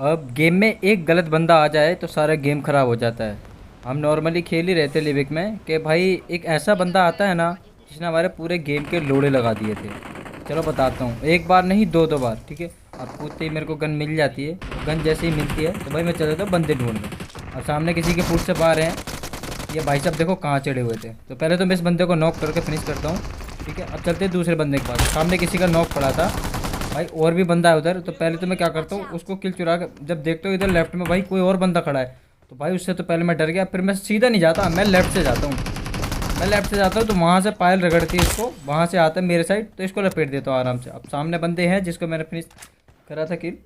अब गेम में एक गलत बंदा आ जाए तो सारा गेम ख़राब हो जाता है। हम नॉर्मली खेल ही रहते लिविक में कि भाई एक ऐसा बंदा आता है ना जिसने हमारे पूरे गेम के लोड़े लगा दिए थे। चलो बताता हूँ, एक बार नहीं दो दो बार, ठीक है। अब कूदते ही मेरे को गन मिल जाती है, गन जैसे ही मिलती है तो भाई मैं चल जाता हूँ बंदे ढूंढने। और सामने किसी के फुट से पा रहे हैं, ये भाई साहब देखो कहाँ चढ़े हुए थे। तो पहले तो मैं इस बंदे को नॉक करके फिनिश करता हूँ, ठीक है। अब चलते हैं दूसरे बंदे के पास। सामने किसी का नॉक पड़ा था भाई, और भी बंदा है उधर। तो पहले तो मैं क्या करता हूँ, उसको किल चुरा कर जब देखता हूँ इधर लेफ्ट में भाई कोई और बंदा खड़ा है, तो भाई उससे तो पहले मैं डर गया। फिर मैं सीधा नहीं जाता, मैं लेफ्ट से जाता हूँ। मैं लेफ्ट से जाता हूँ तो वहाँ से पायल रगड़ती है इसको, वहाँ से आता है मेरे साइड तो इसको लपेट देता हूँ आराम से। अब सामने बंदे हैं जिसको मैंने फिनिश करा था किल,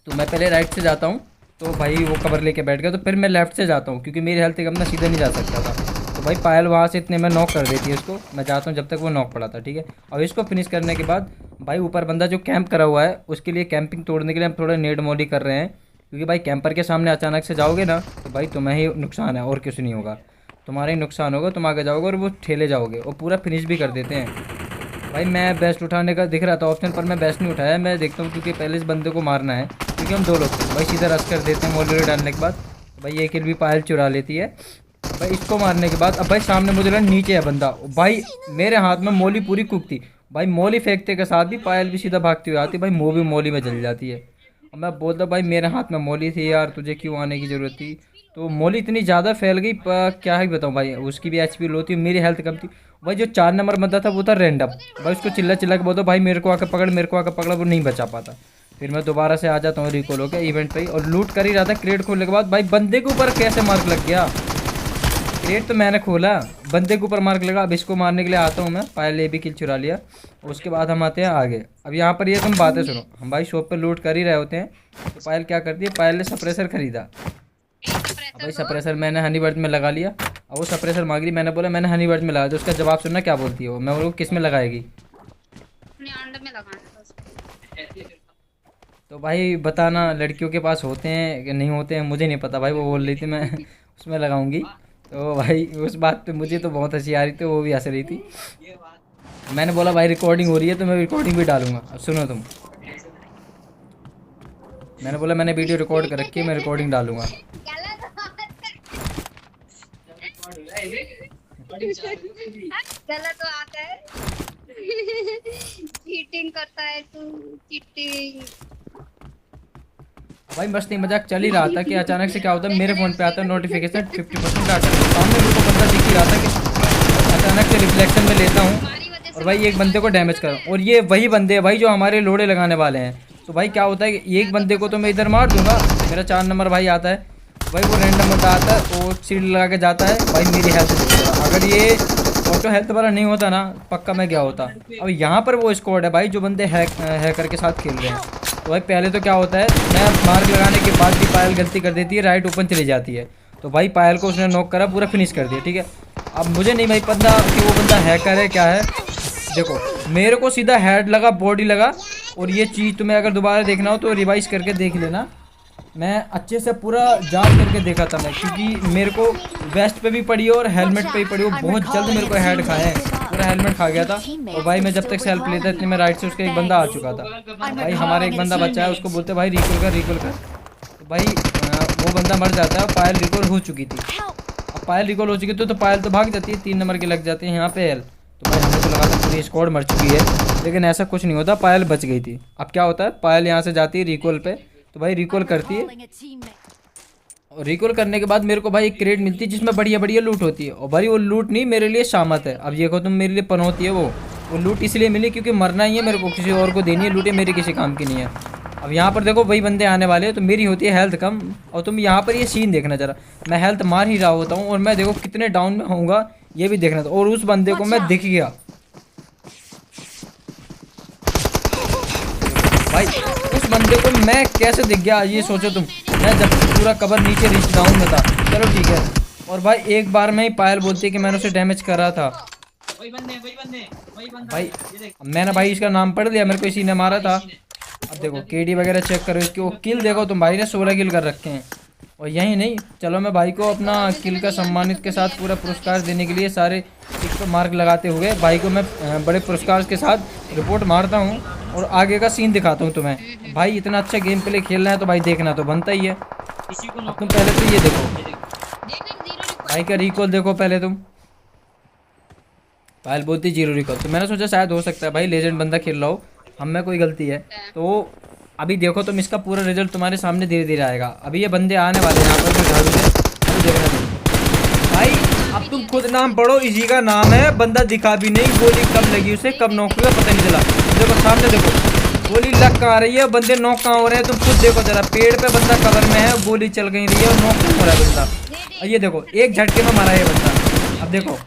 तो मैं पहले राइट से जाता हूँ। तो भाई वो कवर लेके बैठ गया, तो फिर मैं लेफ्ट से जाता हूँ क्योंकि मेरी हेल्थ कम ना, सीधे नहीं जा सकता था। तो भाई पायल वहाँ से इतने में नॉक कर देती है इसको। मैं जाता हूँ जब तक वो नॉक पड़ा था, ठीक है। और इसको फिनिश करने के बाद भाई ऊपर बंदा जो कैंप करा हुआ है उसके लिए कैंपिंग तोड़ने के लिए हम थोड़ा नेड मोली कर रहे हैं, क्योंकि भाई कैंपर के सामने अचानक से जाओगे ना तो भाई तुम्हें ही नुकसान है और कुछ नहीं होगा। तुम्हारा ही नुकसान होगा, तुम आगे जाओगे और वो ठेले जाओगे और पूरा फिनिश भी कर देते हैं। भाई मैं बेस्ट उठाने का दिख रहा था ऑप्शन पर, मैं बेस्ट नहीं उठाया। मैं देखता हूँ क्योंकि पहले इस बंदे को मारना है, क्योंकि हम दो लोग थे भाई। सीधा रश कर देते हैं मोली डालने के बाद। भाई ये किल भी पायल चुरा लेती है भाई। इसको मारने के बाद अब भाई सामने मुझे लगा नीचे है बंदा भाई, मेरे हाथ में मोली पूरी कुक थी भाई। मोली फेंकते के साथ भी पायल भी सीधा भागती हुई आती भाई, वो भी मोली में जल जाती है। और मैं बोलता भाई मेरे हाथ में मोली थी यार, तुझे क्यों आने की ज़रूरत थी। तो मोली इतनी ज़्यादा फैल गई क्या ही बताऊँ भाई, उसकी भी एचपी लो थी, मेरी हेल्थ कम थी। भाई जो 4 नंबर बंदा था वो था रैंडम भाई, उसको चिल्ला चिल्ला के बोलता भाई मेरे को आकर पकड़, मेरे को आकर पकड़ा, वो नहीं बचा पाता। फिर मैं दोबारा से आ जाता हूँ रिकॉल होकर इवेंट पे ही, और लूट कर ही रहा था क्रेट खोलने के बाद। भाई बंदे के ऊपर कैसे मार्क लग गया, क्रेट तो मैंने खोला, बंदे के ऊपर मार्क लगा। अब इसको मारने के लिए आता हूँ मैं, पहले भी किल चुरा लिया। उसके बाद हम आते हैं आगे। अब यहाँ पर ये तुम बातें सुनो, हम भाई शॉप पे लूट कर ही रहे होते हैं तो पायल क्या करती है, पायल ने सप्रेसर खरीदा। अब भाई सप्रेसर मैंने हनी बर्ड में लगा लिया। अब वो सप्रेसर मांग रही, मैंने बोला मैंने हनी बर्ड में लगा दिया। उसका जवाब सुनना क्या बोलती है वो, मैं बोलूँ किस में लगाएगी। तो भाई बताना लड़कियों के पास होते हैं कि नहीं होते हैं, मुझे नहीं पता भाई। वो बोल रही थी मैं उसमें लगाऊंगी। तो भाई उस बात पे मुझे तो बहुत हंसी आ रही थी, वो भी हंस रही थी। मैंने बोला भाई रिकॉर्डिंग हो रही है तो मैं रिकॉर्डिंग भी डालूंगा। अब सुनो तुम, मैंने बोला मैंने वीडियो रिकॉर्ड कर रखी है, मैं रिकॉर्डिंग डालूंगा। गलत बात है। चीटिंग करता है तू, चीटिंग। भाई मस्ती मजाक चल ही रहा था कि अचानक से क्या होता है, मेरे फ़ोन पे आता है नोटिफिकेशन 50% डाटा। सामने मेरे को बंदा दिख ही रहा था कि अचानक से रिफ्लेक्शन में लेता हूँ और भाई एक बंदे को डैमेज कर, और ये वही बंदे हैं भाई जो हमारे लोड़े लगाने वाले हैं। तो भाई क्या होता है कि एक बंदे को तो मैं इधर मार दूंगा, मेरा 4 नंबर भाई आता है भाई, वो रैंडम बंदा आता है, वो सीट लगा के जाता है भाई। मेरी हेल्थ अगर ये ऑटो हेल्थ वाला नहीं होता ना पक्का मैं क्या होता। अब यहाँ पर वो स्क्वाड है भाई जो बंदे हैकर के साथ खेल रहे हैं। तो भाई पहले तो क्या होता है, मैं मार्क लगाने के बाद भी पायल गलती कर देती है, राइट ओपन चली जाती है। तो भाई पायल को उसने नॉक करा, पूरा फिनिश कर दिया, ठीक है। अब मुझे नहीं भाई पता कि वो बंदा हैकर है क्या है। देखो मेरे को सीधा हेड लगा, बॉडी लगा। और ये चीज़ तुम्हें अगर दोबारा देखना हो तो रिवाइज करके देख लेना। मैं अच्छे से पूरा जांच करके देखा था मैं, क्योंकि मेरे को वेस्ट पे भी पड़ी और हेलमेट पे भी पड़ी। वो बहुत जल्द मेरे को हेड खाए हैं, पूरा हेलमेट खा गया था। और भाई मैं जब तक सेल्फ लेता इतने में राइट से उसका एक बंदा आ चुका था भाई। हमारा एक बंदा बचा है, उसको बोलते भाई रिकॉल कर, रिकॉल कर। तो भाई वो बंदा मर जाता है, पायल रिकॉल हो चुकी थी। अब पायल रिकॉल हो चुकी थी तो पायल तो भाग जाती है, 3 नंबर की लग जाती है यहाँ पे हेल्थ। तो भाई हमें तो लगा था पूरी स्क्वाड मर चुकी है, लेकिन ऐसा कुछ नहीं होता, पायल बच गई थी। अब क्या होता है, पायल यहाँ से जाती है रिकॉल पे, तो भाई रिकॉल करती है। और रिकॉल करने के बाद मेरे को भाई एक क्रेट मिलती है जिसमें बढ़िया बढ़िया लूट होती है। और भाई वो लूट नहीं मेरे लिए शामत है। अब देखो तुम, मेरे लिए पनौती है वो लूट इसलिए मिली क्योंकि मरना ही है मेरे को, किसी और को देनी है लूटे, मेरी किसी काम की नहीं है। अब यहाँ पर देखो वही बंदे आने वाले हैं तो मेरी होती है हेल्थ कम। और तुम यहाँ पर ये सीन देखना जरा, मैं हेल्थ मार ही रहा होता हूँ और मैं देखो कितने डाउन में होऊंगा ये भी देखना था। और उस बंदे को मैं दिख गया भाई, उस बंदे को मैं कैसे दिख गया ये सोचो तुम। मैं जब पूरा कवर नीचे रीच डाउन में था, चलो ठीक है। और भाई एक बार में ही पायल बोलती है कि मैंने उसे डैमेज करा था। भाई मैंने भाई इसका नाम पढ़ लिया, मेरे को इसी ने मारा था। अब देखो केडी वगैरह चेक करो इसकी, वो किल देखो तुम भाई ने 16 किल कर रखे हैं। और यही नहीं, चलो मैं भाई को अपना किल का सम्मानित के साथ पूरा पुरस्कार देने के लिए सारे टिक पे मार्क लगाते हुए भाई को मैं बड़े पुरस्कार के साथ रिपोर्ट मारता हूँ और आगे का सीन दिखाता हूँ तुम्हें। भाई इतना अच्छा गेम प्ले खेलना है तो भाई देखना तो बनता ही है। अब तुम पहले तो ये देखो भाई का रिकॉल देखो पहले तुम। पायल बोलती जीरो रिकॉल, तो मैंने सोचा शायद हो सकता है भाई लेजेंड बंदा खेल रहा हो, हम में कोई गलती है। तो अभी देखो तुम, इसका पूरा रिजल्ट तुम्हारे सामने धीरे धीरे आएगा। अभी ये बंदे आने वाले हैं यहाँ पर जो झाड़ू से, अभी देखना तुम। भाई अब तुम खुद नाम पढ़ो, इसी का नाम है, बंदा दिखा भी नहीं, गोली कब लगी उसे, कब नॉक हुआ पता नहीं चला। देखो सामने देखो, गोली लग कहाँ रही है, बंदे नॉक कहाँ हो रहे हैं, तुम खुद देखो जरा। पेड़ पे बंदा कवर में है, गोली चल गई रही है और नॉक हो रहा है बंदा। और ये देखो एक झटके में मारा है बंदा। अब देखो